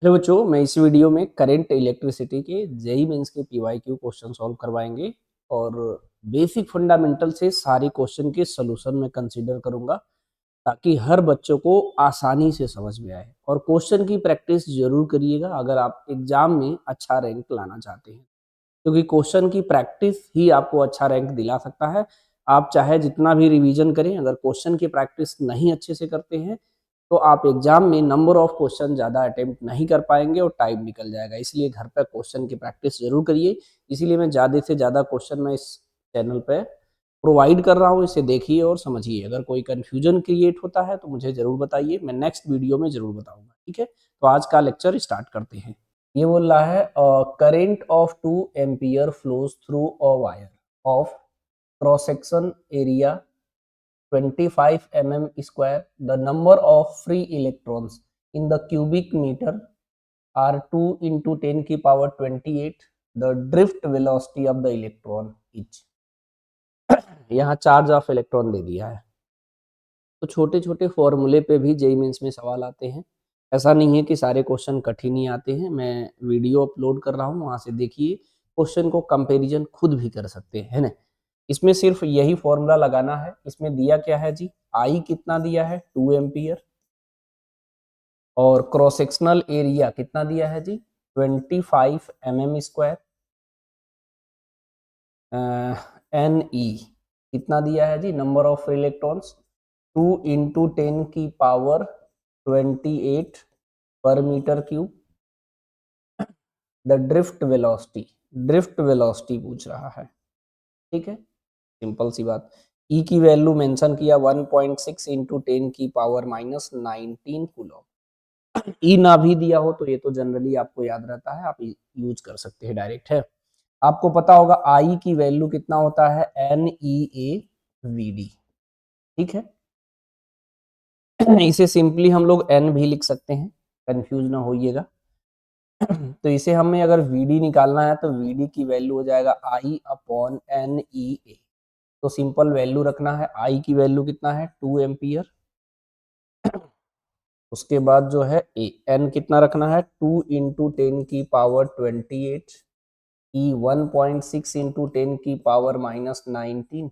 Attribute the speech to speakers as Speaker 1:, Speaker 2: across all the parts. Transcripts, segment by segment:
Speaker 1: Hello बच्चों, मैं इस वीडियो में करंट इलेक्ट्रिसिटी के जेईई मेंस के पीवाईक्यू क्वेश्चन सॉल्व करवाएंगे और बेसिक फंडामेंटल से सारे क्वेश्चन के सॉल्यूशन में कंसीडर करूंगा ताकि हर बच्चों को आसानी से समझ में आए। और क्वेश्चन की प्रैक्टिस जरूर करिएगा अगर आप एग्जाम में अच्छा रैंक लाना चाहते हैं, क्योंकि क्वेश्चन की प्रैक्टिस ही आपको अच्छा रैंक दिला सकता है। आप चाहे जितना भी रिवीजन करें, अगर क्वेश्चन की प्रैक्टिस नहीं अच्छे से करते हैं तो आप एग्जाम में नंबर ऑफ क्वेश्चन ज़्यादा अटेम्प्ट नहीं कर पाएंगे और टाइम निकल जाएगा। इसलिए घर पर क्वेश्चन की प्रैक्टिस जरूर करिए। इसीलिए मैं ज़्यादा से ज़्यादा क्वेश्चन मैं इस चैनल पर प्रोवाइड कर रहा हूँ, इसे देखिए और समझिए। अगर कोई कन्फ्यूजन क्रिएट होता है तो मुझे ज़रूर बताइए, मैं नेक्स्ट वीडियो में ज़रूर बताऊँगा। ठीक है, तो आज का लेक्चर स्टार्ट करते हैं। ये बोल रहा है current of 2 ampere flows through a wire of cross section area 25 mm². The number of free electrons in the cubic meter are 2 into 10 की power 28. The drift velocity of the electron is. यहाँ charge of electron दे दिया है। तो छोटे छोटे फॉर्मूले पे भी जेईई मेंस में सवाल आते हैं। ऐसा नहीं है कि सारे क्वेश्चन कठिन ही आते हैं। मैं वीडियो अपलोड कर रहा हूँ, वहां से देखिए, क्वेश्चन को कंपैरिजन खुद भी कर सकते हैं, है ना। इसमें सिर्फ यही फॉर्मूला लगाना है। इसमें दिया क्या है जी, आई कितना दिया है 2 एम्पियर, और क्रॉस सेक्शनल एरिया कितना दिया है जी 25 mm²। एन ई कितना दिया है जी, नंबर ऑफ इलेक्ट्रॉन्स 2 इंटू 10 की पावर 28 पर metre cube. The drift velocity पूछ रहा है। ठीक है, सिंपल सी बात। ई की वैल्यू मेंशन किया 1.6 इंटू 10 की पावर -19 कूलम। ई ना भी दिया हो तो ये तो जनरली आपको याद रहता है, आप यूज कर सकते हैं डायरेक्ट है। आपको पता होगा आई की वैल्यू कितना होता है, एन ई ए वी डी। ठीक है, इसे सिंपली हम लोग एन भी लिख सकते हैं, कंफ्यूज ना होइएगा। तो इसे हमें अगर वीडी निकालना है तो वीडी की वैल्यू हो जाएगा आई अपॉन एन ई ए। तो सिंपल वैल्यू रखना है, आई की वैल्यू कितना है 2 एम्पियर। उसके बाद जो है ए एन कितना रखना है 2 इंटू 10 की पावर 28। ई 1.6 इंटू 10 की पावर -19।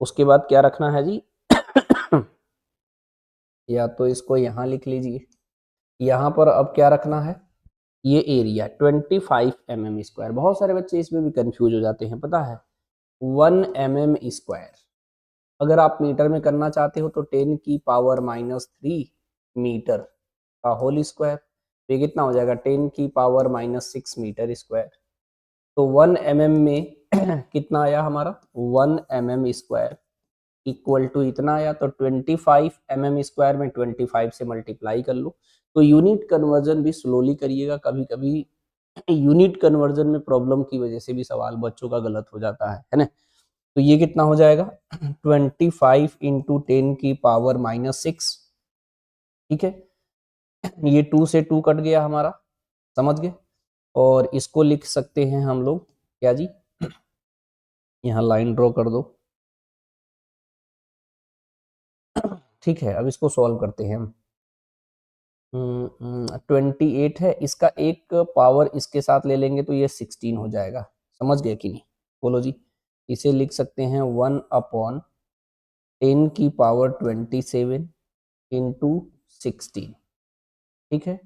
Speaker 1: उसके बाद क्या रखना है जी या तो इसको यहाँ लिख लीजिए। यहाँ पर अब क्या रखना है, ये एरिया 25 mm²। बहुत सारे बच्चे इसमें भी कंफ्यूज हो जाते हैं, पता है 1 mm²। अगर आप मीटर में करना चाहते हो तो 10 की पावर -3 मीटर का होल स्क्वायर। तो ये कितना हो जाएगा 10 की पावर -6 मीटर स्क्वायर। तो 1 mm में कितना आया हमारा 1 mm² इक्वल टू इतना आया। तो 25 mm² में 25 से मल्टीप्लाई कर लो। तो यूनिट कन्वर्जन भी स्लोली करिएगा, कभी कभी यूनिट कन्वर्जन में प्रॉब्लम की वजह से भी सवाल बच्चों का गलत हो जाता है ना। तो ये कितना हो जाएगा 25 इंटू 10 की पावर -6। ठीक है, ये 2 से 2 कट गया हमारा, समझ गए। और इसको लिख सकते हैं हम लोग क्या जी, यहाँ लाइन ड्रॉ कर दो। ठीक है, अब इसको सॉल्व करते हैं हम। 28 है, इसका एक पावर इसके साथ ले लेंगे तो ये 16 हो जाएगा। समझ गए कि नहीं, बोलो जी। इसे लिख सकते हैं 1/10 की पावर 27 इंटू 16। ठीक है,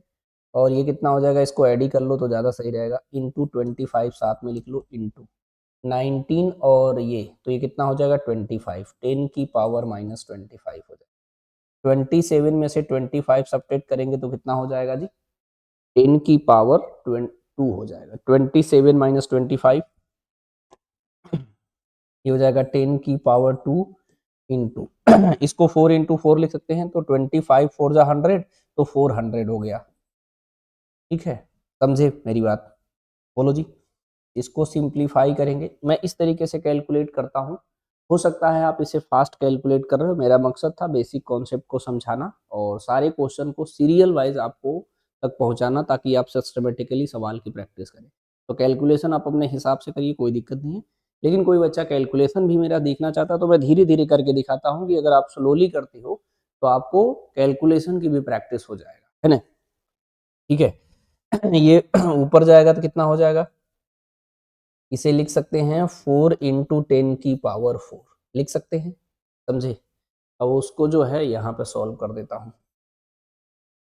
Speaker 1: और ये कितना हो जाएगा, इसको ऐड ही कर लो तो ज़्यादा सही रहेगा। इंटू 25 साथ में लिख लो, इंटू 19 और ये, तो ये कितना हो जाएगा 25, 10 की पावर -25 हो जाएगा। 27 में से 25 सब्ट्रैक्ट करेंगे तो कितना हो जाएगा जी 10 की पावर 2 हो जाएगा। 27 माइनस 25 ये हो जाएगा 10 की पावर 2 इंटू इसको 4 इंटू 4 लिख सकते हैं। तो 25 4 जा 100, तो 400 हो गया। ठीक है, समझे मेरी बात, बोलो जी। इसको सिंप्लीफाई करेंगे, मैं इस तरीके से कैलकुलेट करता हूँ। हो सकता है आप इसे फास्ट कैलकुलेट कर रहे हो, मेरा मकसद था बेसिक कॉन्सेप्ट को समझाना और सारे क्वेश्चन को सीरियल वाइज आपको तक पहुंचाना, ताकि आप सिस्टमेटिकली सवाल की प्रैक्टिस करें। तो कैलकुलेशन आप अपने हिसाब से करिए, कोई दिक्कत नहीं है। लेकिन कोई बच्चा कैलकुलेशन भी मेरा देखना चाहता है तो मैं धीरे धीरे करके दिखाता हूँ कि अगर आप स्लोली करते हो तो आपको कैलकुलेशन की भी प्रैक्टिस हो जाएगा, है ना। ठीक है, ये ऊपर जाएगा तो कितना हो जाएगा, इसे लिख सकते हैं 4 इंटू 10 की पावर 4 लिख सकते हैं, समझे। अब उसको जो है यहाँ पे सॉल्व कर देता हूँ।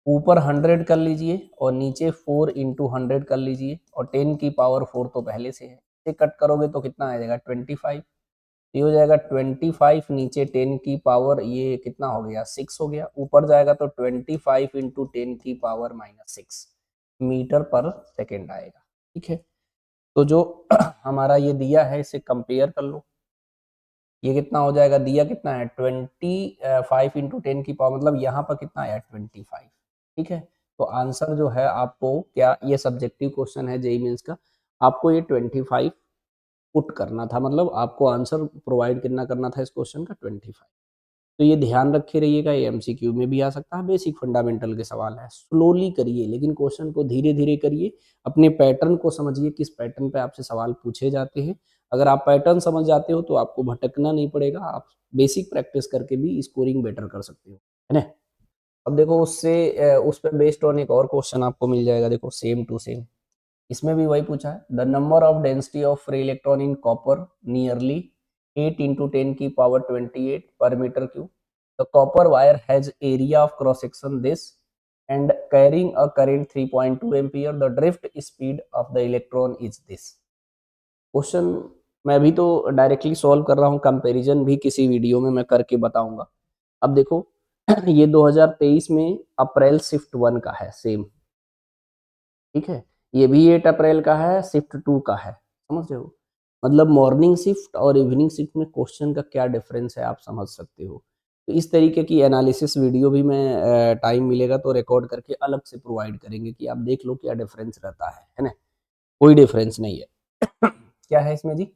Speaker 1: ऊपर 100 कर लीजिए और नीचे 4 इंटू 100 कर लीजिए, और 10 की पावर 4 तो पहले से है, इसे कट करोगे तो कितना आ जाएगा 25। ये हो जाएगा 25, नीचे 10 की पावर ये कितना हो गया 6 हो गया, ऊपर जाएगा तो 25 इंटू 10 की पावर -6 मीटर पर सेकेंड आएगा। ठीक है, तो जो हमारा ये दिया है इसे कंपेयर कर लो, ये कितना हो जाएगा, दिया कितना है 25 इंटू 10 की पावर, मतलब यहाँ पर कितना आया 25। ठीक है, तो आंसर जो है आपको क्या, ये सब्जेक्टिव क्वेश्चन है जेईई मेंस का, आपको ये 25 पुट करना था, मतलब आपको आंसर प्रोवाइड कितना करना था इस क्वेश्चन का 25। तो ये ध्यान रखे रहिएगा, ये एमसीक्यू में भी आ सकता है, बेसिक फंडामेंटल के सवाल है। स्लोली करिए लेकिन क्वेश्चन को धीरे धीरे करिए, अपने पैटर्न को समझिए किस पैटर्न पे आपसे सवाल पूछे जाते हैं। अगर आप पैटर्न समझ जाते हो तो आपको भटकना नहीं पड़ेगा, आप बेसिक प्रैक्टिस करके भी स्कोरिंग बेटर कर सकते हो, है ना। अब देखो उससे उस पर बेस्ड ऑन एक और क्वेश्चन आपको मिल जाएगा, देखो सेम टू सेम, इसमें भी वही पूछा है, the number of density of free electron in copper nearly 8 into 10 की पावर 28 पर metre cube, the copper wire has area of cross section this and carrying a current 3.2 ampere, the drift speed of the electron is this. Question मैं अभी तो directly solve कर रहा हूँ, comparison भी किसी वीडियो में मैं करके बताऊंगा। अब देखो ये 2023 में अप्रैल शिफ्ट 1 का है सेम, ठीक है, ये भी 8 अप्रैल का है, शिफ्ट 2 का है, समझ रहे हो, मतलब मॉर्निंग शिफ्ट और इवनिंग शिफ्ट में क्वेश्चन का क्या डिफरेंस है आप समझ सकते हो। तो इस तरीके की एनालिसिस वीडियो भी मैं टाइम मिलेगा तो रिकॉर्ड करके अलग से प्रोवाइड करेंगे कि आप देख लो क्या डिफरेंस रहता है ना। कोई डिफरेंस नहीं है क्या है इसमें जी,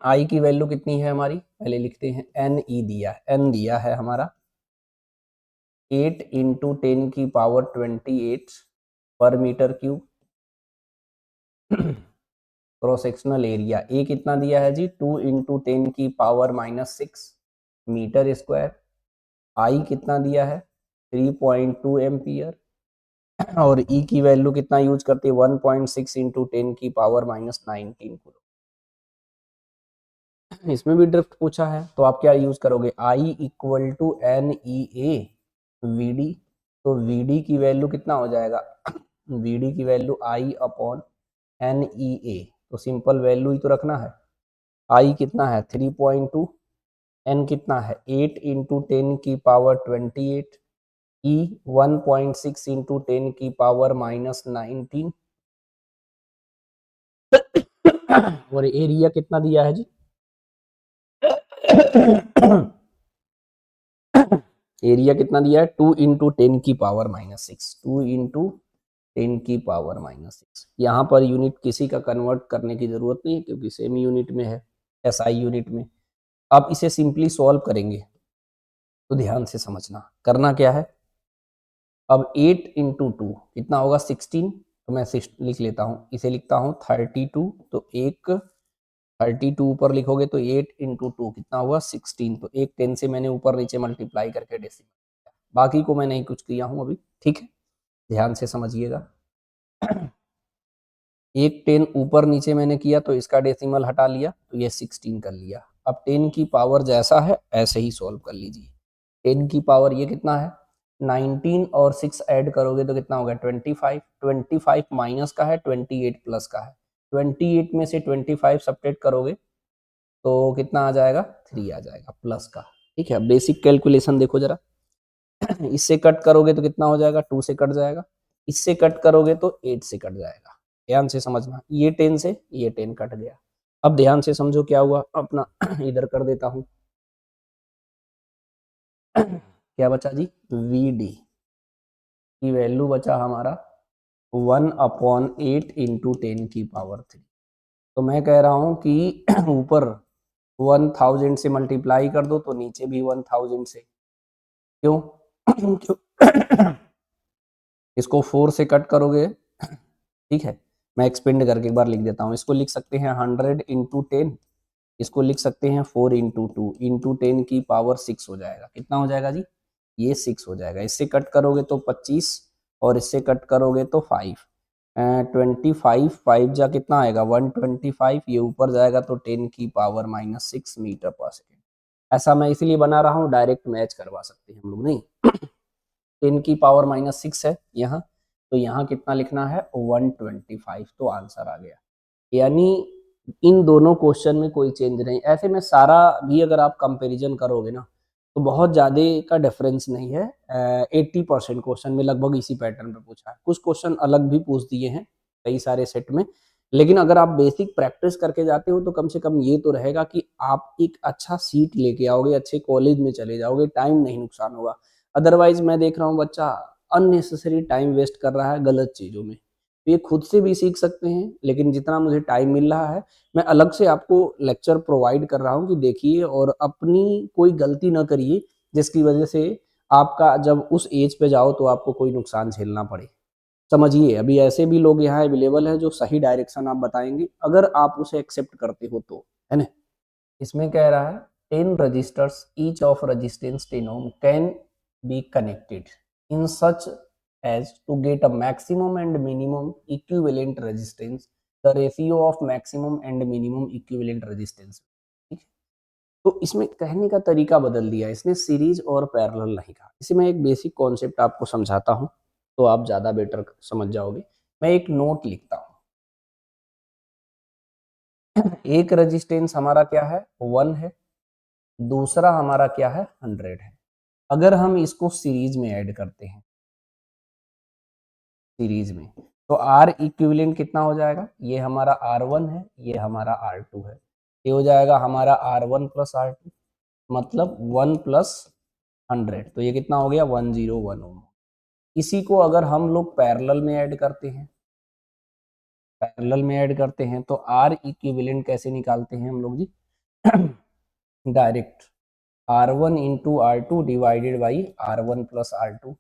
Speaker 1: आई की वैल्यू कितनी है हमारी, पहले लिखते हैं एन ई दिया, एन दिया है हमारा 8 इंटू 10 की पावर 28 पर metre cube, cross sectional area A कितना दिया है जी 2 इंटू 10 की पावर -6 मीटर स्क्वायर, आई कितना दिया है 3.2 एम्पियर, और ई की वैल्यू कितना यूज करते हैं 1.6 इंटू 10 की पावर -19 कूलम। इसमें भी ड्रिफ्ट पूछा है तो आप क्या यूज करोगे, I equal to n e A v d, तो वी डी की वैल्यू कितना हो जाएगा वी डी की value I upon n e a, तो सिंपल वैल्यू ही तो रखना है, आई कितना है 3.2, एन कितना है 8 इंटू 10 की पावर 28, ई 1.6 इंटू 10 की पावर -19 और एरिया कितना दिया है जी एरिया कितना दिया है 2 इंटू 10 की पावर -6, 2 इंटू 10 की पावर -6। यहाँ पर यूनिट किसी का कन्वर्ट करने की जरूरत नहीं है क्योंकि सेम यूनिट में है, एसआई यूनिट में। आप इसे सिंपली सॉल्व करेंगे तो ध्यान से समझना करना क्या है, अब 8 इंटू 2 कितना होगा 16, तो मैं लिख लेता हूँ, इसे लिखता हूँ 32, तो एक 32 ऊपर लिखोगे तो 8 इंटू 2 कितना हुआ 16, तो एक 10 से मैंने ऊपर नीचे मल्टीप्लाई करके डेसिमल, बाकी को मैं नहीं कुछ किया हूँ अभी, ठीक है, ध्यान से समझिएगा। एक 10 ऊपर नीचे मैंने किया तो इसका डेसिमल हटा लिया तो ये 16 कर लिया। अब 10 की पावर जैसा है ऐसे ही सॉल्व कर लीजिए, 10 की पावर ये कितना है 19 और 6 ऐड करोगे तो कितना होगा 25, 25 माइनस का है 28 प्लस का है, 28 में से 25 सब्ट्रैक्ट करोगे तो कितना आ जाएगा 3 आ जाएगा प्लस का। ठीक है, बेसिक कैलकुलेशन देखो जरा इससे कट करोगे तो कितना हो जाएगा 2 से कट जाएगा, इससे कट करोगे तो 8 से कट जाएगा, ध्यान से समझना, ये 10 से ये 10 कट गया। अब ध्यान से समझो क्या हुआ, अपना इधर कर देता हूं क्या बचा जी वी डी की वैल्यू बचा हमारा 1/8 इंटू 10 की पावर 3, तो मैं कह रहा हूं कि ऊपर 1000 से मल्टीप्लाई कर दो तो नीचे भी 1000 से, क्यों क्यों इसको 4 से कट करोगे, ठीक है, मैं एक्सपेंड करके एक बार लिख देता हूँ, इसको लिख सकते हैं 100 इंटू 10, इसको लिख सकते हैं 4 इंटू 2 इंटू 10 की पावर 6 हो जाएगा, कितना हो जाएगा जी ये 6 हो जाएगा, इससे कट करोगे तो 25 और इससे कट करोगे तो 5, 25, 5 जा कितना आएगा 125, ये ऊपर जाएगा तो 10⁻⁻6 मीटर पर सेकेंड। ऐसा मैं इसलिए बना रहा हूँ, डायरेक्ट मैच करवा सकते हैं हम लोग, नहीं 10⁻⁻6 है यहाँ, तो यहाँ कितना लिखना है 125, तो आंसर आ गया। यानी इन दोनों क्वेश्चन में कोई चेंज नहीं। ऐसे में सारा भी अगर आप कंपैरिजन करोगे ना तो बहुत ज़्यादा का डिफरेंस नहीं है। 80% क्वेश्चन में लगभग इसी पैटर्न पे पूछा है। कुछ क्वेश्चन अलग भी पूछ दिए हैं कई सारे सेट में, लेकिन अगर आप बेसिक प्रैक्टिस करके जाते हो तो कम से कम ये तो रहेगा कि आप एक अच्छा सीट लेके आओगे, अच्छे कॉलेज में चले जाओगे, टाइम नहीं नुकसान होगा। अदरवाइज मैं देख रहा हूँ बच्चा अननेसेसरी टाइम वेस्ट कर रहा है गलत चीज़ों में। ये खुद से भी सीख सकते हैं, लेकिन जितना मुझे टाइम मिल रहा है मैं अलग से आपको लेक्चर प्रोवाइड कर रहा हूँ कि देखिए और अपनी कोई गलती ना करिए जिसकी वजह से आपका जब उस एज पे जाओ तो आपको कोई नुकसान झेलना पड़े। समझिए अभी ऐसे भी लोग यहाँ अवेलेबल हैं जो सही डायरेक्शन आप बताएंगे अगर आप उसे एक्सेप्ट करते हो तो, है ना। इसमें कह रहा है 10 resistors each of resistance 10 ohm can be connected in such as to get a maximum and minimum equivalent resistance, the ratio of maximum and minimum equivalent resistance। ठीक है, तो इसमें कहने का तरीका बदल दिया, इसने सीरीज और पैरेलल नहीं कहा। इसे मैं एक बेसिक कॉन्सेप्ट आपको समझाता हूँ तो आप ज़्यादा बेटर समझ जाओगे। मैं एक नोट लिखता हूँ। एक रेजिस्टेंस हमारा क्या है 1 है, दूसरा हमारा क्या है 100 है। अगर हम इसको सीरीज में ऐड करते हैं, सीरीज में, तो आर इक्विवेलेंट कितना हो जाएगा, ये हमारा R1 है, ये हमारा R2 है, ये हो जाएगा हमारा R1 प्लस R2, मतलब 1 प्लस 100, तो ये कितना हो गया 101 ओम। इसी को अगर हम लोग पैरेलल में ऐड करते हैं, पैरेलल में ऐड करते हैं तो आर इक्विवेलेंट कैसे निकालते हैं हम लोग जी direct R1 into R2 divided by R1 plus R2।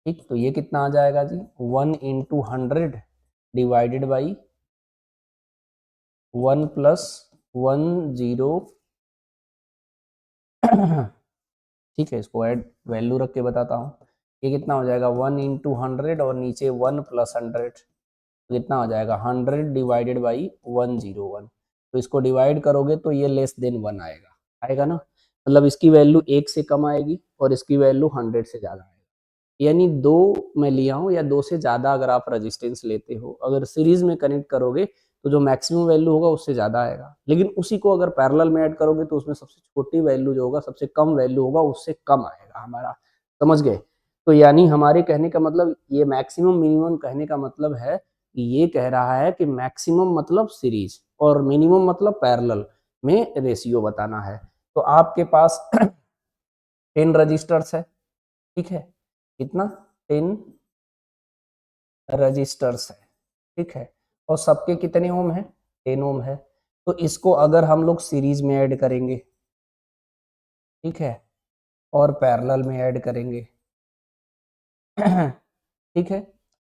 Speaker 1: ठीक, तो ये कितना आ जाएगा जी 1 इंटू 100 डिवाइडेड बाई 1 प्लस 10। ठीक है, इसको ऐड वैल्यू रख के बताता हूँ। ये कितना हो जाएगा 1 इंटू 100 और नीचे 1 प्लस 100, तो कितना हो जाएगा 100 डिवाइडेड बाई 101। तो इसको डिवाइड करोगे तो ये लेस देन 1 आएगा, आएगा ना, मतलब इसकी वैल्यू 1 से कम आएगी और इसकी वैल्यू 100 से ज़्यादा आएगी। यानी 2 मैं लिया हूँ या 2 से ज़्यादा अगर आप रेजिस्टेंस लेते हो, अगर सीरीज में कनेक्ट करोगे तो जो मैक्सिमम वैल्यू होगा उससे ज़्यादा आएगा, लेकिन उसी को अगर पैरेलल में ऐड करोगे तो उसमें सबसे छोटी वैल्यू जो होगा, सबसे कम वैल्यू होगा, उससे कम आएगा हमारा। समझ गए। तो यानी हमारे कहने का मतलब ये मैक्सिमम मिनिमम कहने का मतलब है कि ये कह रहा है कि मैक्सिमम मतलब सीरीज और मिनिमम मतलब पैरेलल में रेशियो बताना है। तो आपके पास 10 रजिस्टर्स है, ठीक है, कितना 10 रजिस्टर्स है, ठीक है, और सबके कितने ओम है 10 ओम है। तो इसको अगर हम लोग सीरीज में ऐड करेंगे, ठीक है, और पैरेलल में ऐड करेंगे ठीक है,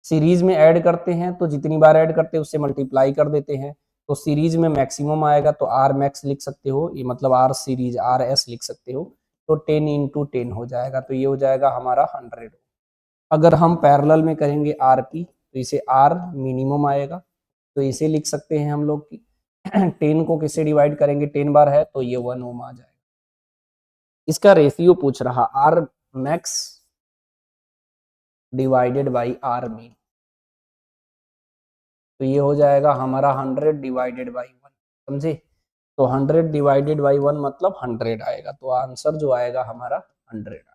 Speaker 1: सीरीज में ऐड करते हैं तो जितनी बार ऐड करते हैं उससे मल्टीप्लाई कर देते हैं, तो सीरीज में मैक्सिमम आएगा तो आर मैक्स लिख सकते हो, ये मतलब आर सीरीज आर एस लिख सकते हो, तो 10 इंटू 10 हो जाएगा, तो ये हो जाएगा हमारा 100। अगर हम पैरेलल में करेंगे आर पी तो इसे आर मिनिमम आएगा, तो इसे लिख सकते हैं हम लोग कि 10 को किससे डिवाइड करेंगे, 10 बार है तो ये 1 ओम आ जाएगा। इसका रेशियो पूछ रहा R max divided by R min, तो ये हो जाएगा हमारा 100 डिवाइडेड बाई 1, समझे। तो 100 डिवाइडेड बाई 1 मतलब 100 आएगा, तो आंसर जो आएगा हमारा 100 आएगा,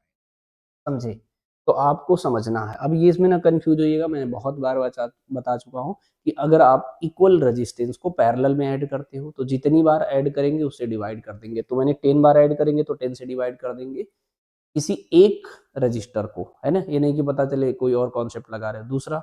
Speaker 1: समझे। तो आपको समझना है। अब ये इसमें ना कंफ्यूज होइएगा, मैंने बहुत बार बता चुका हूँ कि अगर आप इक्वल रेजिस्टेंस को पैरेलल में ऐड करते हो तो जितनी बार ऐड करेंगे उससे डिवाइड कर देंगे। तो मैंने 10 बार ऐड करेंगे तो 10 से डिवाइड कर देंगे किसी एक रजिस्टर को, है ना, ये नहीं कि पता चले कोई और कॉन्सेप्ट लगा रहे हो। दूसरा,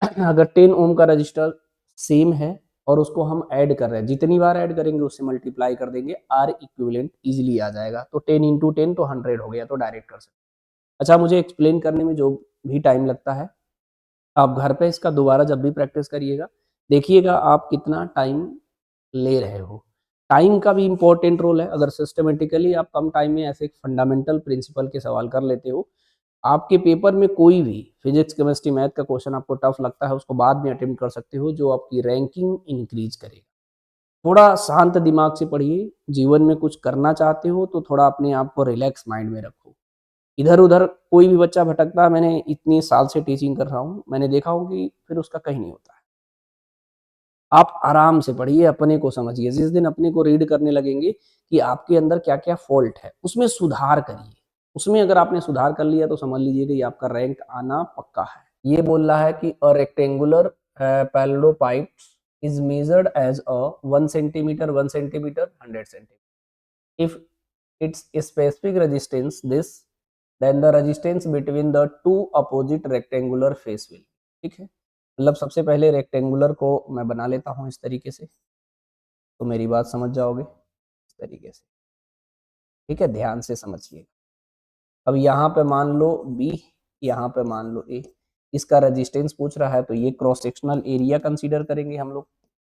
Speaker 1: अगर 10 ओम का रजिस्टर सेम है और उसको हम ऐड कर रहे हैं, जितनी बार ऐड करेंगे उससे मल्टीप्लाई कर देंगे, आर इक्विवेलेंट इजीली आ जाएगा। तो 10 इंटू 10 तो 100 हो गया, तो डायरेक्ट कर सकते। अच्छा, मुझे एक्सप्लेन करने में जो भी टाइम लगता है, आप घर पे इसका दोबारा जब भी प्रैक्टिस करिएगा, देखिएगा आप कितना टाइम ले रहे हो। टाइम का भी इम्पोर्टेंट रोल है। अगर सिस्टमेटिकली आप कम टाइम में ऐसे फंडामेंटल प्रिंसिपल के सवाल कर लेते हो, आपके पेपर में कोई भी फिजिक्स, केमिस्ट्री, मैथ का क्वेश्चन आपको टफ लगता है, उसको बाद में अटेम्प्ट कर सकते हो, जो आपकी रैंकिंग इंक्रीज करेगा। थोड़ा शांत दिमाग से पढ़िए, जीवन में कुछ करना चाहते हो तो थोड़ा अपने आप को रिलैक्स माइंड में रखो। इधर-उधर कोई भी बच्चा भटकता है, मैंने इतनी साल से टीचिंग कर रहा हूँ, मैंने देखा हूँ कि फिर उसका कहीं नहीं होता है। आप आराम से पढ़िए, अपने को समझिए। जिस दिन अपने को रीड करने लगेंगे कि आपके अंदर क्या-क्या फ़ॉल्ट है, उसमें सुधार करिए। उसमें अगर आपने सुधार कर लिया तो समझ लीजिए कि आपका रैंक आना पक्का है। ये बोल रहा है कि a rectangular parallelopiped is measured as a 1 centimetre 1 centimetre 100 centimetre if its specific resistance this then the resistance between the two opposite rectangular face will. ठीक है, मतलब सबसे पहले रेक्टेंगुलर को मैं बना लेता हूँ इस तरीके से, तो मेरी बात समझ जाओगे इस तरीके से। ठीक है, ध्यान से समझिए। अब यहाँ पे मान लो बी, यहाँ पे मान लो ए, इसका रेजिस्टेंस पूछ रहा है तो ये क्रॉस सेक्शनल एरिया कंसीडर करेंगे हम लोग।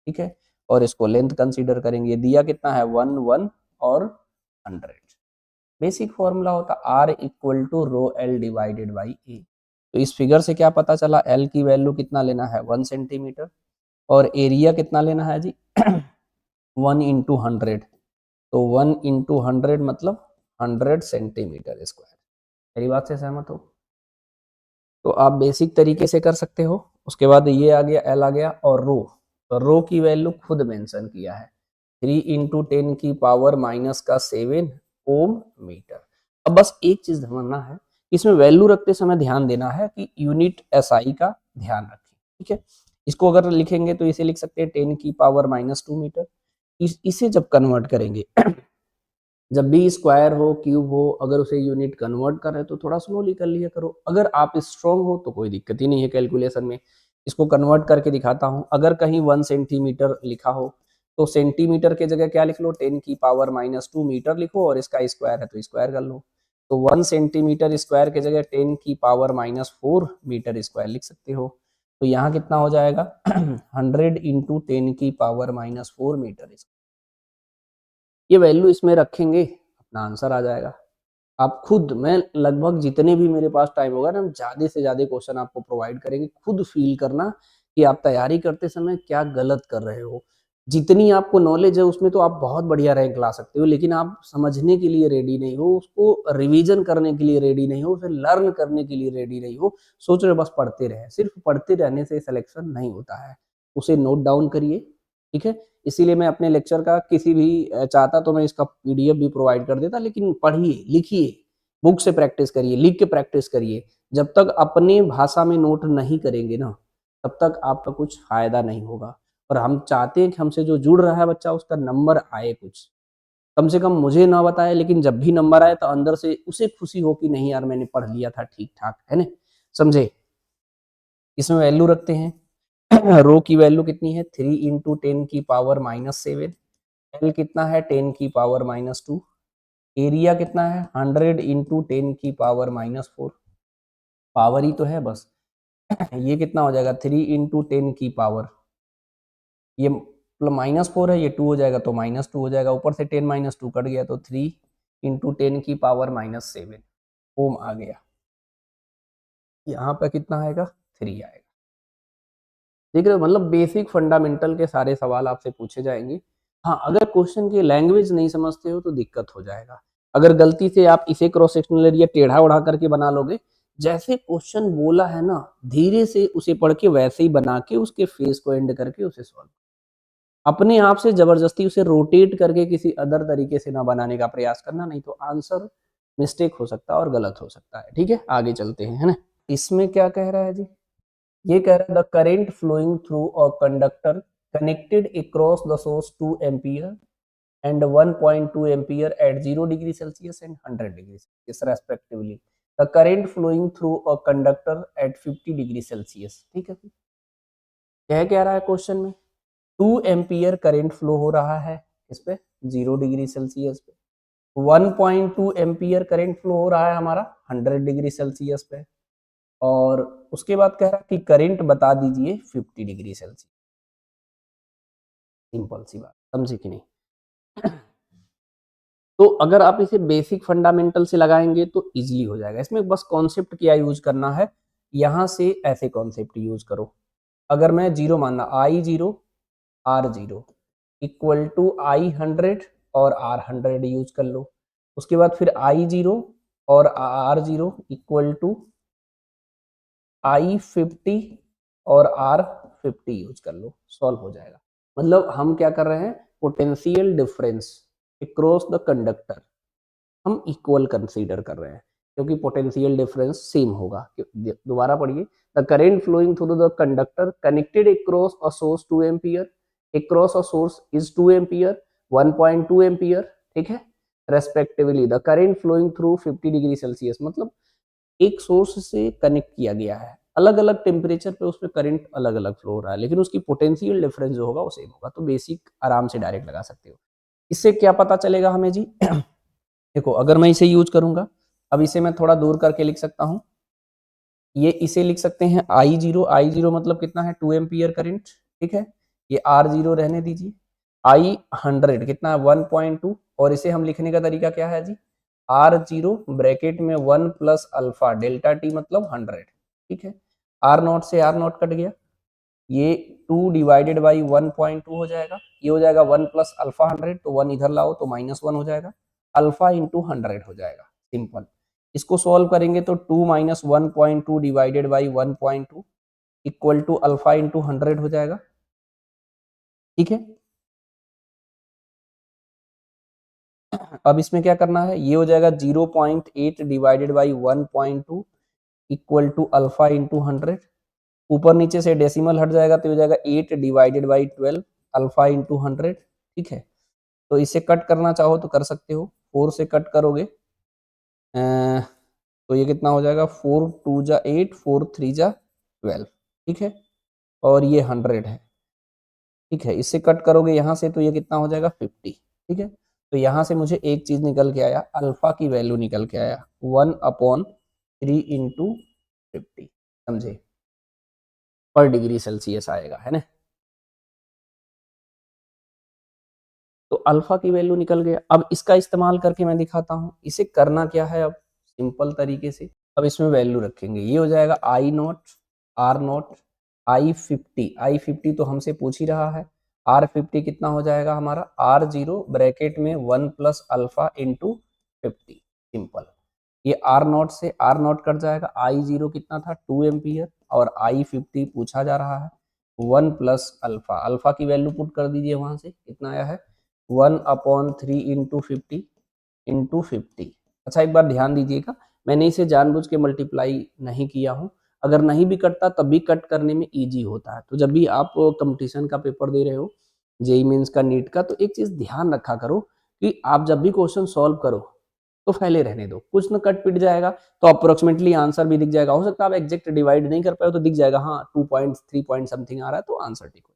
Speaker 1: ठीक है, और इसको लेंथ कंसीडर करेंगे। दिया कितना है 1 1 और 100। बेसिक फॉर्मूला होता R equal to rho l divided by A. तो इस फिगर से क्या पता चला, एल की वैल्यू कितना लेना है 1 सेंटीमीटर और एरिया कितना लेना है जी 1 इंटू 100। तो 1 इंटू 100 मतलब 100 सेंटीमीटर स्क्वायर। मेरी बात से सहमत हो? तो आप बेसिक तरीके से कर सकते हो। उसके बाद ये आ गया, एल आ गया और रो, तो रो की वैल्यू खुद मेंशन किया है 3 इंटू 10 की पावर माइनस का 7 ओम मीटर। अब बस एक चीज समझना है, इसमें वैल्यू रखते समय ध्यान देना है कि यूनिट एसआई का ध्यान रखें। ठीक है, इसको अगर लिखेंगे तो इसे लिख सकते हैं 10 की पावर माइनस 2 मीटर। इसे जब कन्वर्ट करेंगे जब भी स्क्वायर हो, क्यूब हो, अगर उसे यूनिट कन्वर्ट कर रहे तो थोड़ा स्लोली कर लिया करो। अगर आप स्ट्रांग हो तो कोई दिक्कत ही नहीं है कैलकुलेशन में। इसको कन्वर्ट करके दिखाता हूँ। अगर कहीं 1 सेंटीमीटर लिखा हो तो सेंटीमीटर की जगह क्या लिख लो, 10 की पावर माइनस 2 मीटर लिखो और इसका स्क्वायर है तो स्क्वायर कर लो। तो 1 सेंटीमीटर स्क्वायर की जगह 10 की पावर माइनस 4 मीटर स्क्वायर लिख सकते हो। तो यहाँ कितना हो जाएगा 100 इंटू 10 की पावर माइनस 4 मीटर। ये वैल्यू इसमें रखेंगे, अपना आंसर आ जाएगा। आप खुद, मैं लगभग जितने भी मेरे पास टाइम होगा ना, हम ज़्यादा से ज़्यादा क्वेश्चन आपको प्रोवाइड करेंगे। खुद फील करना कि आप तैयारी करते समय क्या गलत कर रहे हो। जितनी आपको नॉलेज है उसमें तो आप बहुत बढ़िया रैंक ला सकते हो, लेकिन आप समझने के लिए रेडी नहीं हो, उसको रिवीजन करने के लिए रेडी नहीं हो, उसे लर्न करने के लिए रेडी नहीं हो। सोच रहे हो बस पढ़ते रहे। सिर्फ पढ़ते रहने से सिलेक्शन नहीं होता है, उसे नोट डाउन करिए। ठीक है, इसीलिए मैं अपने लेक्चर का किसी भी चाहता तो मैं इसका पीडीएफ भी प्रोवाइड कर देता, लेकिन पढ़िए, लिखिए, बुक से प्रैक्टिस करिए, लिख के प्रैक्टिस करिए। जब तक अपनी भाषा में नोट नहीं करेंगे ना, तब तक आपका कुछ फायदा नहीं होगा। और हम चाहते हैं कि हमसे जो जुड़ रहा है बच्चा, उसका नंबर आए कुछ। कम से कम मुझे ना बताए, लेकिन जब भी नंबर आए तो अंदर से उसे खुशी हो कि नहीं यार मैंने पढ़ लिया था ठीक-ठाक, है ना? समझे? इसमें वैल्यू रखते हैं। रो की वैल्यू कितनी है 3 इंटू 10 की पावर माइनस 7। एल कितना है 10 की पावर माइनस 2। एरिया कितना है 100 इंटू 10 की पावर माइनस 4। पावर ही तो है बस। ये कितना हो जाएगा 3 इंटू 10 की पावर, ये माइनस 4 है, ये 2 हो जाएगा तो माइनस 2 हो जाएगा, ऊपर से 10 माइनस 2 कट गया तो 3 इंटू 10 की पावर माइनस 7 ओम आ गया। यहाँ पे कितना आएगा 3 आएगा। देख रहे हो, मतलब बेसिक फंडामेंटल के सारे सवाल आपसे पूछे जाएंगे। हाँ, अगर क्वेश्चन की लैंग्वेज नहीं समझते हो तो दिक्कत हो जाएगा। अगर गलती से आप इसे क्रॉस सेक्शनल एरिया टेढ़ा उड़ा करके बना लोगे, जैसे क्वेश्चन बोला है ना, धीरे से उसे पढ़ के वैसे ही बना के उसके फेस को एंड करके उसे सॉल्व। अपने आप से जबरदस्ती उसे रोटेट करके किसी अदर तरीके से ना बनाने का प्रयास करना, नहीं तो आंसर मिस्टेक हो सकता है और गलत हो सकता है। ठीक है, आगे चलते हैं, है ना? इसमें क्या कह रहा है जी, ये कह रहा है the current flowing through a conductor connected across the source 2 ampere and 1.2 ampere at 0 degree Celsius and 100 degree Celsius respectively. The current flowing through a conductor at 50 degree Celsius. ठीक है, क्या रहा है क्वेश्चन में, 2 एम्पियर करंट फ्लो हो रहा है इस पे 0 डिग्री सेल्सियस पे, 1.2 एम्पियर करंट फ्लो हो रहा है हमारा 100 डिग्री सेल्सियस पे, और उसके बाद कह रहा है कि करंट बता दीजिए 50 डिग्री सेल्सियस। सिंपल सी बात, समझे कि नहीं? तो अगर आप इसे बेसिक फंडामेंटल से लगाएंगे तो इजीली हो जाएगा। इसमें बस कॉन्सेप्ट क्या यूज करना है, यहाँ से ऐसे कॉन्सेप्ट यूज करो। अगर मैं जीरो मानना I0 R0 equal to I100 और R100 यूज कर लो। उसके बाद फिर I0 और R0 इक्वल टू I50 और R50 यूज कर लो, सॉल्व हो जाएगा। मतलब हम क्या कर रहे हैं, potential difference across the conductor हम इक्वल कंसीडर कर रहे हैं, क्योंकि पोटेंशियल डिफरेंस सेम होगा। दोबारा पढ़िए, the current flowing through the conductor connected across a source 2 ampere, across a source is 2 ampere 1.2 ampere, ठीक है, respectively the current flowing through 50 degree Celsius. मतलब एक सोर्स से कनेक्ट किया गया है, अलग अलग टेम्परेचर पे उसमें करंट अलग अलग फ्लो हो रहा है, लेकिन उसकी पोटेंशियल डिफरेंस जो होगा वो सेम होगा। तो बेसिक आराम से डायरेक्ट लगा सकते हो। इससे क्या पता चलेगा हमें जी देखो, अगर मैं इसे यूज करूंगा, अब इसे मैं थोड़ा दूर करके लिख सकता हूं, ये इसे लिख सकते हैं I0 मतलब कितना है 2 एम्पियर करंट, ठीक है, ये R0 रहने दीजिए, I100 कितना है 1.2, और इसे हम लिखने का तरीका क्या है जी, R0 ब्रैकेट में 1 प्लस अल्फा डेल्टा टी मतलब 100, ठीक है, R0 से R0 कट गया, ये 2 डिवाइडेड बाई 1.2 हो जाएगा, ये हो जाएगा 1 प्लस अल्फा 100, तो 1 इधर लाओ तो -1 हो जाएगा, अल्फा इंटू 100 हो जाएगा, सिंपल। इसको सॉल्व करेंगे तो 2 minus 1.2 divided by 1.2 equal to alpha into 100 हो जाएगा, ठीक है। अब इसमें क्या करना है, ये हो जाएगा 0.8 divided by 1.2 equal to alpha into 100, ऊपर नीचे से डेसिमल हट जाएगा तो हो जाएगा 8 डिवाइडेड बाई 12 अल्फा इंटू 100, ठीक है। तो इसे कट करना चाहो तो कर सकते हो, 4 से कट करोगे तो ये कितना हो जाएगा, 4 2 जा 8 4 3 जा 12, ठीक है, और ये 100 है, ठीक है। इससे कट करोगे यहाँ से तो ये कितना हो जाएगा 50, ठीक है। तो यहाँ से मुझे एक चीज निकल के आया, अल्फा की वैल्यू निकल के आया 1/3 इंटू 50, समझे, पर डिग्री सेल्सियस आएगा, है ना। तो अल्फा की वैल्यू निकल गया। अब इसका इस्तेमाल करके मैं दिखाता हूँ इसे करना क्या है। अब सिंपल तरीके से अब इसमें वैल्यू रखेंगे, ये हो जाएगा I0 R0 I50 तो हमसे पूछ ही रहा है, R50 कितना हो जाएगा हमारा, R0 ब्रैकेट में 1 प्लस अल्फा इंटू 50, सिंपल। ये R0 से R0 कट जाएगा, I0 कितना था 2 एम्पियर और I50 पूछा जा रहा है 1 प्लस अल्फा, अल्फा की वैल्यू पुट कर दीजिए, वहां से कितना आया है 1/3 इंटू 50। अच्छा एक बार ध्यान दीजिएगा, मैंने इसे जानबूझ के मल्टीप्लाई नहीं किया हूँ, अगर नहीं भी कटता तब भी कट करने में इजी होता है। तो जब भी आप कंपटीशन का पेपर दे रहे हो, जेई मेंस का, नीट का, तो एक चीज ध्यान रखा करो कि आप जब भी क्वेश्चन सॉल्व करो तो फैले रहने दो, कुछ न कट पिट जाएगा तो अप्रोक्सीमेटली आंसर भी दिख जाएगा। हो सकता है आप एग्जैक्ट डिवाइड नहीं कर पाए तो दिख जाएगा, हाँ 2 पॉइंट 3 पॉइंट समथिंग आ रहा है तो आंसर ठीक हो।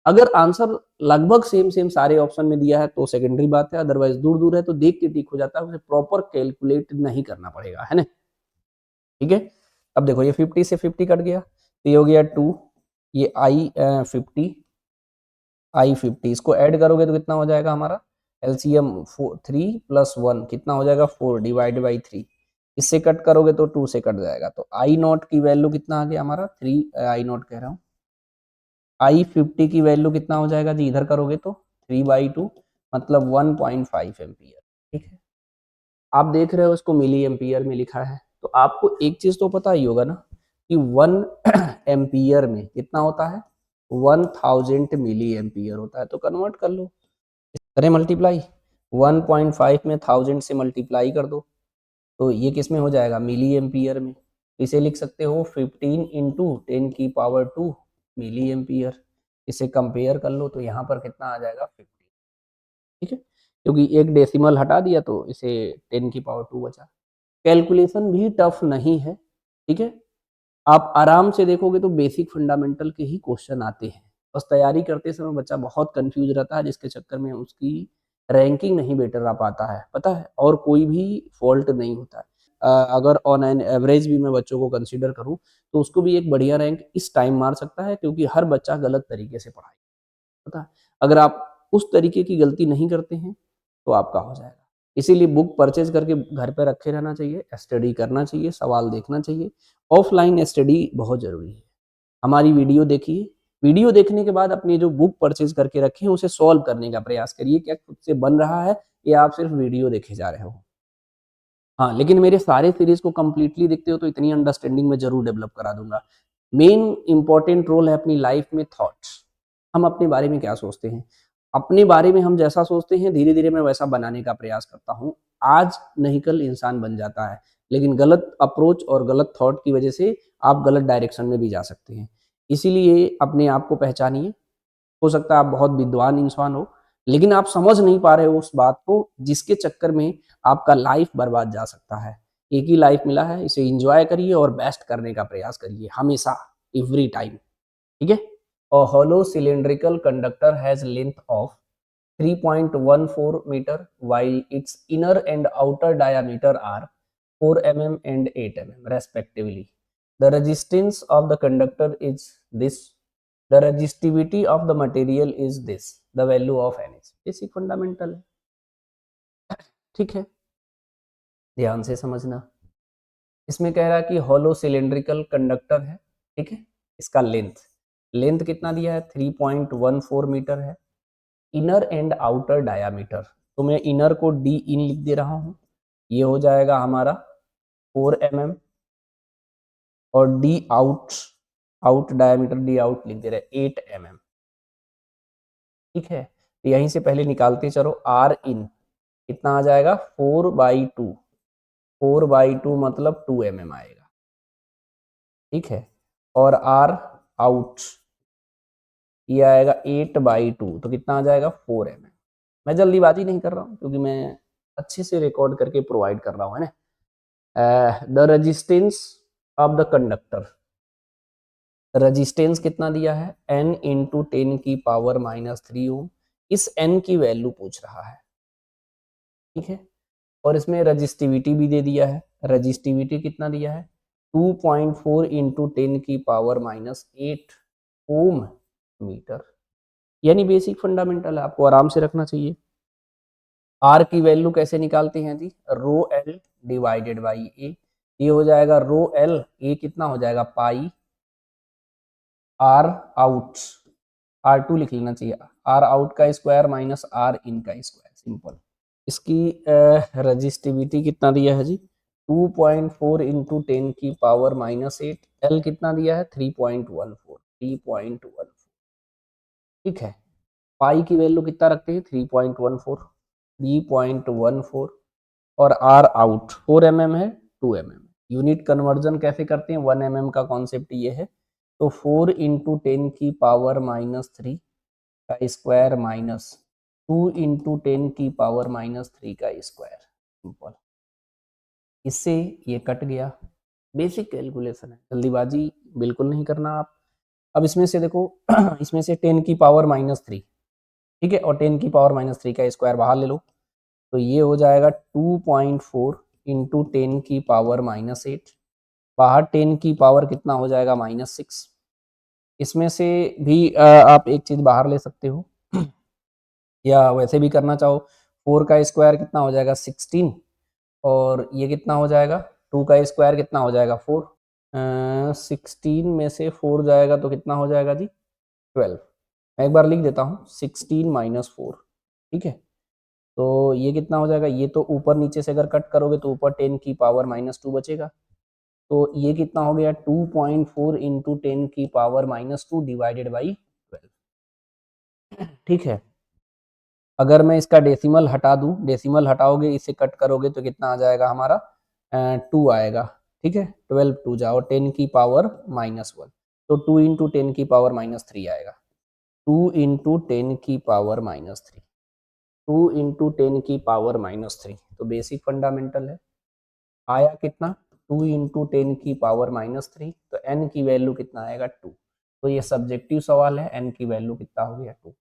Speaker 1: अगर आंसर लगभग सेम सेम सारे ऑप्शन में दिया है तो सेकेंडरी बात है, अदरवाइज दूर दूर है तो देख के टिक हो जाता है, उसे प्रॉपर कैलकुलेट नहीं करना पड़ेगा, है ना, ठीक है। अब देखो ये 50 से 50 कट गया तो ये हो गया 2, ये I50 इसको ऐड करोगे तो कितना हो जाएगा हमारा, एलसीएम 3 प्लस 1 कितना हो जाएगा 4 डिवाइड बाई 3, इससे कट करोगे तो 2 से कट जाएगा, तो I0 की वैल्यू कितना आ गया हमारा 3, I0 कह रहा हूँ, I50 की वैल्यू कितना हो जाएगा जी, इधर करोगे तो 3/2 मतलब 1.5 एम्पियर, ठीक है। आप देख रहे हो इसको मिली एम्पियर में लिखा है, तो आपको एक चीज तो पता ही होगा ना कि 1 एम्पियर में कितना होता है, 1000 मिली एम्पियर होता है, तो कन्वर्ट कर लो, करें मल्टीप्लाई, 1.5 में 1000 से मल्टीप्लाई कर दो तो ये किस में हो जाएगा, मिली एम्पियर में। इसे लिख सकते हो 15 इंटू 10⁻², मिली एम्पियर। इसे कंपेयर कर लो तो यहाँ पर कितना आ जाएगा 50, ठीक है, क्योंकि एक डेसिमल हटा दिया तो इसे 10⁻² बचा। कैलकुलेशन भी टफ नहीं है, ठीक है, आप आराम से देखोगे तो बेसिक फंडामेंटल के ही क्वेश्चन आते हैं। बस तैयारी करते समय बच्चा बहुत कंफ्यूज रहता है, जिसके चक्कर में उसकी रैंकिंग नहीं बेटर आ पाता है, पता है, और कोई भी फॉल्ट नहीं होता है। अगर ऑन एन एवरेज भी मैं बच्चों को कंसीडर करूं तो उसको भी एक बढ़िया रैंक इस टाइम मार सकता है, क्योंकि हर बच्चा गलत तरीके से पढ़ाई, पता है, अगर आप उस तरीके की गलती नहीं करते हैं तो आपका हो जाएगा। इसीलिए बुक परचेज करके घर पे रखे रहना चाहिए, स्टडी करना चाहिए, सवाल देखना चाहिए। ऑफलाइन स्टडी बहुत ज़रूरी है। हमारी वीडियो देखिए, वीडियो देखने के बाद अपनी जो बुक परचेज करके रखे हैं उसे सॉल्व करने का प्रयास करिए, क्या खुद से बन रहा है या आप सिर्फ वीडियो देखे जा रहे हो। हाँ, लेकिन मेरे सारे सीरीज़ को कंप्लीटली देखते हो तो इतनी अंडरस्टैंडिंग मैं ज़रूर डेवलप करा दूँगा। मेन इम्पोर्टेंट रोल है अपनी लाइफ़ में थॉट्स। हम अपने बारे में क्या सोचते हैं? अपने बारे में हम जैसा सोचते हैं धीरे-धीरे मैं वैसा बनाने का प्रयास करता हूँ। आज नहीं कल इंसान बन जाता है, लेकिन गलत अप्रोच और गलत थॉट की वज़ह से आप गलत डायरेक्शन में भी जा सकते हैं। इसीलिए अपने आप को पहचानिए। हो सकता है आप बहुत विद्वान इंसान हो, लेकिन आप समझ नहीं पा रहे हो उस बात को जिसके चक्कर में आपका लाइफ बर्बाद जा सकता है। एक ही लाइफ मिला है, इसे एन्जॉय करिए और बेस्ट करने का प्रयास करिए हमेशा, एवरी टाइम, ठीक है? A hollow cylindrical conductor has length of 3.14 metre while its inner and outer diameter are 4 mm and 8 mm respectively. The resistance of the conductor is this. The resistivity of the material is this. The value of NH. Basic fundamental है, ठीक है? ध्यान से समझना। इसमें कह रहा है कि होलो सिलिंड्रिकल कंडक्टर है, ठीक है? इसका लेंथ लेंथ कितना दिया है? 3.14 मीटर है। इनर एंड आउटर डायामीटर, तो मैं इनर को डी इन लिख दे रहा हूँ, ये हो जाएगा हमारा 4 mm और D out out diameter D out लिख दे रहे 8 mm, ठीक है? तो यहीं से पहले निकालते चलो, आर इन कितना आ जाएगा? 4/2, 4/2 मतलब 2 mm आएगा, ठीक है? और आर आउट ये आएगा 8/2, तो कितना आ जाएगा? 4 mm। मैं जल्दीबाजी नहीं कर रहा हूँ क्योंकि मैं अच्छे से रिकॉर्ड करके प्रोवाइड कर रहा हूँ, है ना? The resistance of the conductor, resistance कितना दिया है? n इंटू 10⁻³ ओम। इस n की वैल्यू पूछ रहा है, ठीक है? और इसमें रजिस्टिविटी भी दे दिया है। रजिस्टिविटी कितना दिया है? 2.4 इंटू 10⁻8 ओम मीटर, यानी बेसिक फंडामेंटल है, आपको आराम से रखना चाहिए। आर की वैल्यू कैसे निकालते हैं जी? रो एल डिवाइडेड बाई ए, ये हो जाएगा रो एल, ए कितना हो जाएगा? पाई आर आउट, R2 लिख लेना चाहिए, आर आउट का स्क्वायर माइनस आर इन का स्क्वायर, सिंपल। इसकी रजिस्टिविटी कितना दिया है जी? 2.4 इंटू 10⁻⁻8, एल कितना दिया है? 3.14, ठीक है? पाई की वैल्यू कितना रखते हैं? 3.14 और आर आउट 4 mm है, 2 mm। यूनिट कन्वर्जन कैसे करते हैं? 1 mm का कॉन्सेप्ट ये है, तो 4 इंटू 10⁻³ का स्क्वायर माइनस 2 इंटू 10⁻³ का स्क्वायर, सिंपल। इससे ये कट गया, बेसिक कैलकुलेशन है, जल्दीबाजी बिल्कुल नहीं करना आप। अब इसमें से देखो इसमें से 10⁻³ ठीक है, और 10⁻³ का स्क्वायर बाहर ले लो, तो ये हो जाएगा 2.4 इंटू 10⁻⁻8, बाहर 10 की पावर कितना हो जाएगा? -6। इसमें से भी आप एक चीज़ बाहर ले सकते हो या वैसे भी करना चाहो, 4 का स्क्वायर कितना हो जाएगा? 16, और ये कितना हो जाएगा? 2 का स्क्वायर कितना हो जाएगा? 4। 16 में से 4 जाएगा तो कितना हो जाएगा जी? 12। मैं एक बार लिख देता हूँ, 16 माइनस 4, ठीक है? तो ये कितना हो जाएगा? ये तो ऊपर नीचे से अगर कट करोगे तो ऊपर 10⁻² बचेगा, तो ये कितना हो गया? 2.4 इंटू 10⁻² डिवाइडेड बाई 12, ठीक है? अगर मैं इसका डेसिमल हटा दूं, डेसिमल हटाओगे, इसे कट करोगे तो कितना आ जाएगा हमारा? 2 आएगा, ठीक है? 12 2 जाओ 10⁻⁻1, तो 2 इंटू 10⁻³ आएगा, 2 इंटू 10⁻⁻3, 2 इंटू 10⁻⁻3, तो बेसिक फंडामेंटल है। आया कितना? 2 इंटू 10⁻⁻3, तो n की वैल्यू कितना आएगा? 2। तो ये सब्जेक्टिव सवाल है, n की वैल्यू कितना हो गया? 2।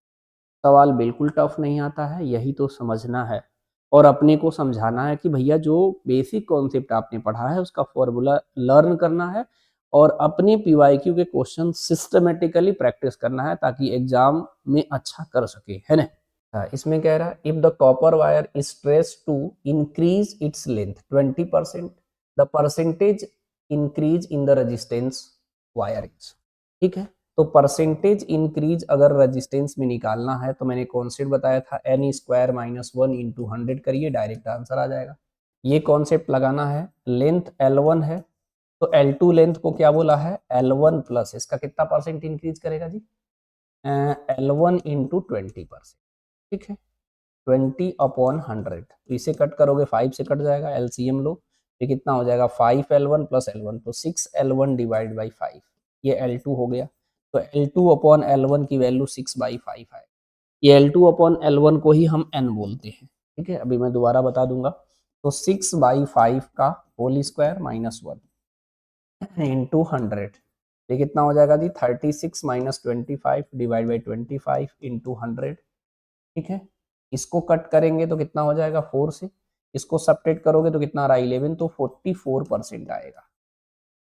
Speaker 1: सवाल बिल्कुल टफ नहीं आता है, यही तो समझना है और अपने को समझाना है कि भैया जो बेसिक कॉन्सेप्ट आपने पढ़ा है उसका फॉर्मूला लर्न करना है और अपने पीवाईक्यू के क्वेश्चन सिस्टमेटिकली प्रैक्टिस करना है ताकि एग्जाम में अच्छा कर सके, है ना? इसमें कह रहा है if the copper wire is stressed to increase its length 20%, the percentage increase in the resistance wire is. ठीक है, तो परसेंटेज इंक्रीज अगर रेजिस्टेंस में निकालना है तो मैंने कॉन्सेप्ट बताया था एन स्क्वायर माइनस 1 × 100 करिए, डायरेक्ट आंसर आ जाएगा। ये कॉन्सेप्ट लगाना है, लेंथ L1 है तो L2 लेंथ को क्या बोला है L1 प्लस इसका कितना परसेंट इंक्रीज करेगा जी, L1 इंटू 20%। ठीक है, 20/100, तो इसे कट करोगे 5 से कट जाएगा, एलसीएम लो, ये कितना हो जाएगा 5L1 प्लस L1, तो 6L1 डिवाइड बाई 5, ये L2 हो गया। तो L2/L1 की वैल्यू 6/5 है। ये L2/L1 को ही हम n बोलते हैं। ठीक है, अभी मैं दोबारा बता दूंगा, तो 6/5 का होल स्क्वायर माइनस 1 इंटू 100, ये कितना हो जाएगा जी 36 माइनस 25 डिवाइड बाई 25 इंटू 100। ठीक है, इसको कट करेंगे तो कितना हो जाएगा 4 से, इसको सब्ट्रैक्ट करोगे तो कितना आ रहा है 11, तो 44% आएगा।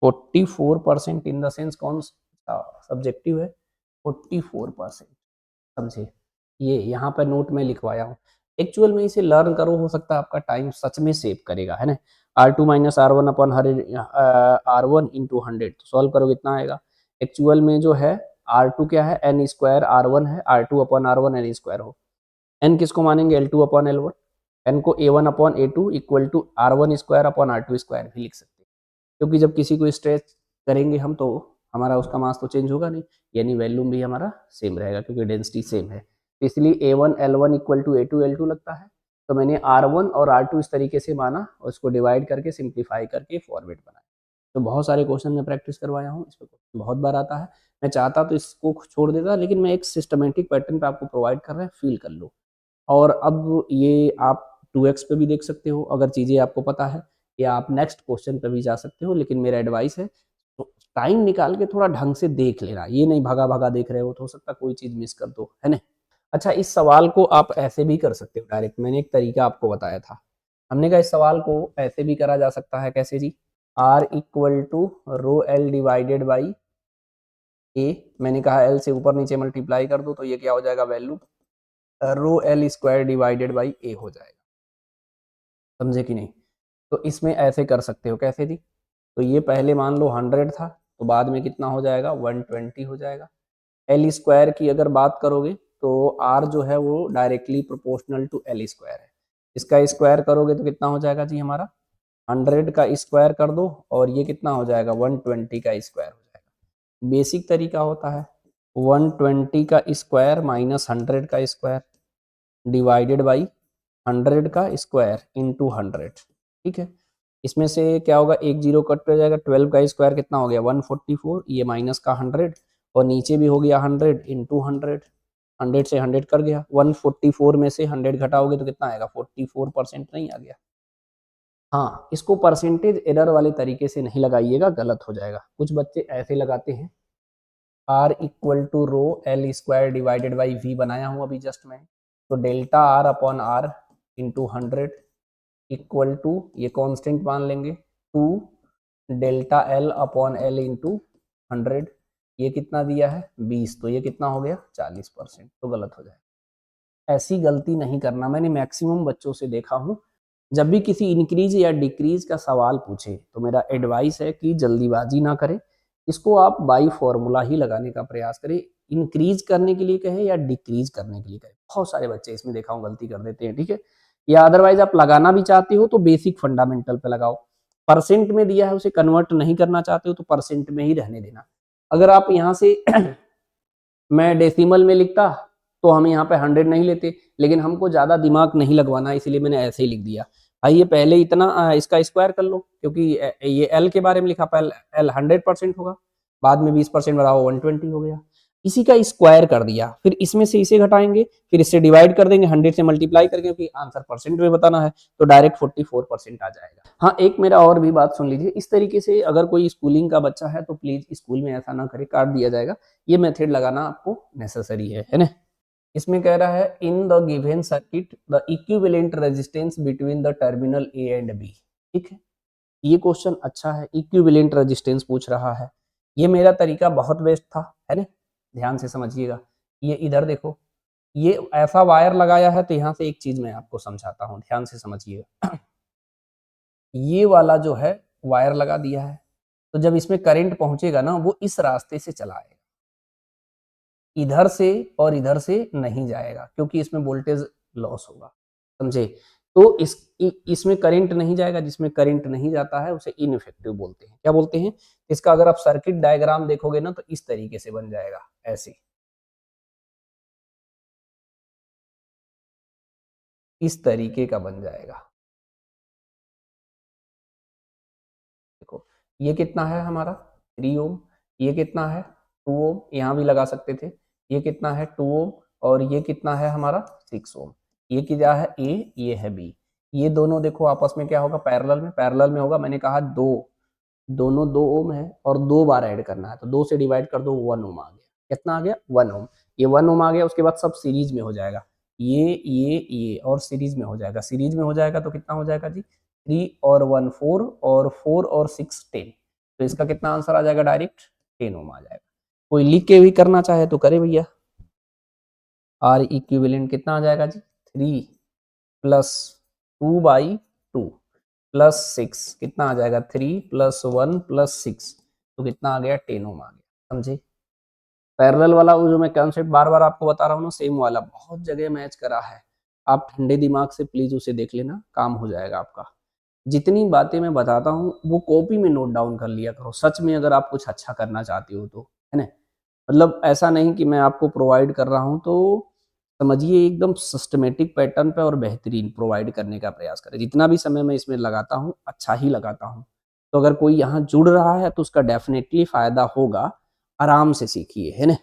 Speaker 1: 44% इन द सेंस कौन सा सब्जेक्टिव है 44%, समझे। ये यहाँ पर नोट में लिखवाया हूँ, एक्चुअल में इसे लर्न करो, हो सकता है आपका टाइम सच में सेव करेगा, है ना। R2 माइनस R1 अपन R1 इंटू 100, तो सॉल्व करो कितना आएगा। एक्चुअल में जो है R2 क्या है n स्क्वायर R1 है, R2/R1 n स्क्वायर हो, n किसको मानेंगे L2/L1, n को A1/A2 equal to R1 square upon R2 square भी लिख सकते हैं, क्योंकि जब किसी को स्ट्रेच करेंगे हम तो हमारा उसका मास तो चेंज होगा नहीं, यानी वैल्यूम भी हमारा सेम रहेगा क्योंकि डेंसिटी सेम है, तो इसलिए A1L1 इक्वल टू A2L2 लगता है। तो मैंने R1 और R2 इस तरीके से माना और उसको डिवाइड करके सिंप्लीफाई करके फॉर्मेट बनाया। तो बहुत सारे क्वेश्चन में प्रैक्टिस करवाया हूँ, इस पर बहुत बार आता है, मैं चाहता तो इसको छोड़ देता, लेकिन मैं एक सिस्टमेटिक पैटर्न पे आपको प्रोवाइड कर रहा है, फील कर लो। और अब ये आप 2x पे भी देख सकते हो अगर चीज़ें आपको पता है, या आप नेक्स्ट क्वेश्चन पे भी जा सकते हो, लेकिन मेरा एडवाइस है तो टाइम निकाल के थोड़ा ढंग से देख लेना, ये नहीं भागा भागा देख रहे हो तो हो सकता है कोई चीज़ मिस कर दो, है ना। अच्छा, इस सवाल को आप ऐसे भी कर सकते हो डायरेक्ट, मैंने एक तरीका आपको बताया था, हमने कहा इस सवाल को ऐसे भी करा जा सकता है, कैसे जी, R equal to rho l divided by A, मैंने कहा एल से ऊपर नीचे मल्टीप्लाई कर दो तो ये क्या हो जाएगा value rho L square divided by A हो जाएगा, समझे कि नहीं। तो इसमें ऐसे कर सकते हो, कैसे जी, तो ये पहले मान लो 100 था तो बाद में कितना हो जाएगा 120 हो जाएगा। एल स्क्वायर की अगर बात करोगे तो आर जो है वो directly proportional to L square है, इसका स्क्वायर करोगे तो कितना हो जाएगा जी हमारा 100 का स्क्वायर कर दो और ये कितना हो जाएगा 120 का स्क्वायर हो जाएगा। बेसिक तरीका होता है 120 का स्क्वायर माइनस 100 का स्क्वायर डिवाइडेड बाई 100 का स्क्वायर इंटू 100। ठीक है, इसमें से क्या होगा एक जीरो कट हो जाएगा, 12 का स्क्वायर कितना हो गया 144, ये माइनस का 100 और नीचे भी हो गया 100 इंटू 100, 100 से 100 कर गया, 144 में से 100 घटाओगे तो कितना आएगा 44% नहीं आ गया। हाँ, इसको परसेंटेज एरर वाले तरीके से नहीं लगाइएगा, गलत हो जाएगा। कुछ बच्चे ऐसे लगाते हैं R equal to rho L square divided by V बनाया हूँ अभी जस्ट मैं, तो delta R upon R into 100 equal to ये कांस्टेंट मान लेंगे 2 delta L upon L into 100, ये कितना दिया है 20, तो ये कितना हो गया 40%, तो गलत हो जाएगा। ऐसी गलती नहीं करना, मैंने मैक्सिमम बच्चों से देखा हूँ, जब भी किसी इंक्रीज या डिक्रीज का सवाल पूछे तो मेरा एडवाइस है कि जल्दीबाजी ना करें, इसको आप बाई फॉर्मूला ही लगाने का प्रयास करें, इंक्रीज करने के लिए कहे या डिक्रीज करने के लिए कहे, बहुत सारे बच्चे इसमें देखा हूँ गलती कर देते हैं। ठीक है, या अदरवाइज आप लगाना भी चाहते हो तो बेसिक फंडामेंटल पे लगाओ, परसेंट में दिया है उसे कन्वर्ट नहीं करना चाहते हो तो परसेंट में ही रहने देना। अगर आप यहाँ से मैं डेसिमल में लिखता तो हम यहाँ पे 100 नहीं लेते, लेकिन हमको ज़्यादा दिमाग नहीं लगवाना इसलिए मैंने ऐसे ही लिख दिया। भाई ये पहले इतना इसका स्क्वायर कर लो, क्योंकि ये एल के बारे में लिखा, पहले एल 100% होगा, बाद में 20% बढ़ाओ 120 हो गया, इसी का स्क्वायर कर दिया, फिर इसमें से इसे घटाएंगे, फिर इससे डिवाइड कर देंगे, 100 से मल्टीप्लाई करके, क्योंकि आंसर परसेंट में बताना है तो डायरेक्ट 44% आ जाएगा। हाँ, एक मेरा और भी बात सुन लीजिए, इस तरीके से अगर कोई स्कूलिंग का बच्चा है तो प्लीज स्कूल में ऐसा ना करे, काट दिया जाएगा, ये मेथड लगाना आपको नेसेसरी है ना। इसमें कह रहा है in the given circuit the equivalent resistance between the terminal A and B. ठीक है, ये क्वेश्चन अच्छा है, इक्विवेलेंट रेजिस्टेंस पूछ रहा है, ये मेरा तरीका बहुत बेस्ट था, है ना, ध्यान से समझिएगा। ये इधर देखो, ये ऐसा वायर लगाया है तो यहाँ से एक चीज़ मैं आपको समझाता हूँ, ध्यान से समझिए। ये वाला जो है वायर लगा दिया है, तो जब इसमें करंट पहुँचेगा ना वो इस रास्ते से चला आएगा। इधर से और इधर से नहीं जाएगा क्योंकि इसमें वोल्टेज लॉस होगा, समझे? तो इसमें करंट नहीं जाएगा, जिसमें करंट नहीं जाता है उसे इनइफेक्टिव बोलते हैं। क्या बोलते हैं? इसका अगर आप सर्किट डायग्राम देखोगे ना तो इस तरीके से बन जाएगा, ऐसे। इस तरीके का बन जाएगा। देखो, ये कितना है हमारा 3 ओम, ये कितना है 2 ओम, यहाँ भी लगा सकते थे। ये कितना है 2 ओम और ये कितना है हमारा 6 ओम। ये क्या है ए, ये है बी। ये दोनों देखो आपस में क्या होगा पैरेलल में होगा। मैंने कहा 2, दोनों 2 ओम है और 2 बार ऐड करना है तो 2 से डिवाइड कर दो 1 ओम आ गया। कितना आ गया 1 ओम। ये 1 ओम आ गया, उसके बाद सब सीरीज में हो जाएगा। ये और सीरीज में हो जाएगा। सीरीज में हो जाएगा तो कितना हो जाएगा जी 3 और 1 4 और 4 और 6 10। तो इसका कितना आंसर आ जाएगा डायरेक्ट 10 ओम आ जाएगा। कोई लिख के भी करना चाहे तो करे भैया। आर इक्विवेलेंट कितना आ जाएगा जी 3 प्लस 2/2 प्लस 6 कितना आ जाएगा 3 प्लस 1 प्लस 6 तो कितना आ गया 10 ओम आ गया, समझे? पैरेलल वाला वो जो मैं कॉन्सेप्ट बार बार आपको बता रहा हूँ ना, सेम वाला बहुत जगह मैच करा है। आप ठंडे दिमाग से प्लीज उसे देख लेना, काम हो जाएगा आपका। जितनी बातें मैं बताता हूँ वो कॉपी में नोट डाउन कर लिया करो, सच में अगर आप कुछ अच्छा करना चाहते हो तो, है ना? मतलब ऐसा नहीं कि मैं आपको प्रोवाइड कर रहा हूँ तो समझिए एकदम सिस्टमेटिक पैटर्न पे और बेहतरीन प्रोवाइड करने का प्रयास करें। जितना भी समय मैं इसमें लगाता हूँ अच्छा ही लगाता हूँ। तो अगर कोई यहाँ जुड़ रहा है तो उसका डेफिनेटली फायदा होगा। आराम से सीखिए, है ना?